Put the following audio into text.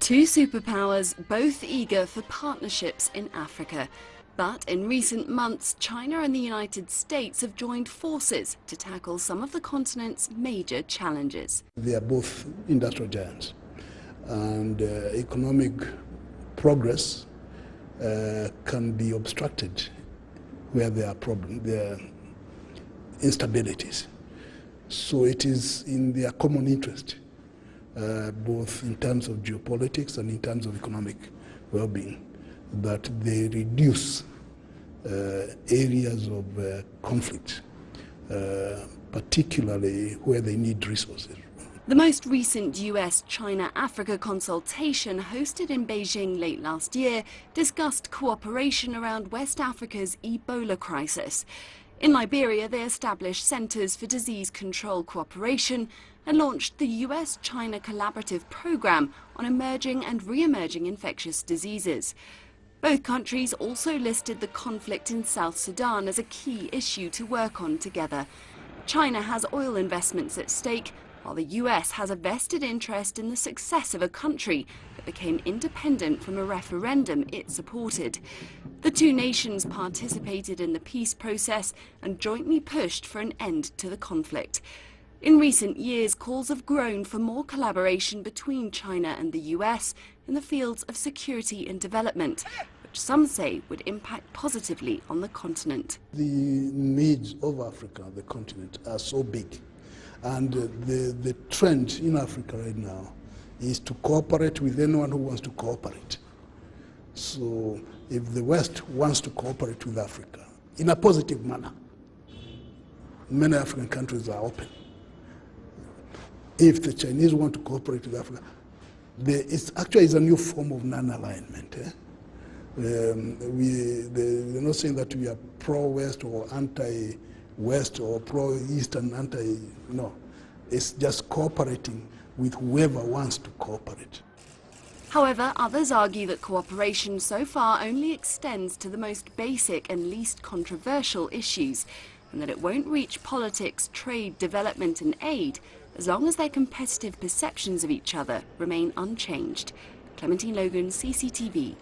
Two superpowers, both eager for partnerships in Africa. But in recent months, China and the United States have joined forces to tackle some of the continent's major challenges. They are both industrial giants, and economic progress can be obstructed where there are problems, there are instabilities. So it is in their common interest, both in terms of geopolitics and in terms of economic well-being, that they reduce areas of conflict, particularly where they need resources. The most recent US-China-Africa consultation hosted in Beijing late last year discussed cooperation around West Africa's Ebola crisis. In Liberia, they established centers for disease control cooperation and launched the US-China Collaborative Program on emerging and re-emerging infectious diseases. Both countries also listed the conflict in South Sudan as a key issue to work on together. China has oil investments at stake, while the US has a vested interest in the success of a country that became independent from a referendum it supported. The two nations participated in the peace process and jointly pushed for an end to the conflict. In recent years, calls have grown for more collaboration between China and the US in the fields of security and development, which some say would impact positively on the continent. The needs of Africa, the continent, are so big. And the trend in Africa right now is to cooperate with anyone who wants to cooperate. So if the West wants to cooperate with Africa in a positive manner, many African countries are open. If the Chinese want to cooperate with Africa, it's actually a new form of non-alignment. They're not saying that we are pro-West or anti-West or pro-East and anti, no. It's just cooperating with whoever wants to cooperate. However, others argue that cooperation so far only extends to the most basic and least controversial issues, and that it won't reach politics, trade, development and aid as long as their competitive perceptions of each other remain unchanged. Clementine Logan, CCTV.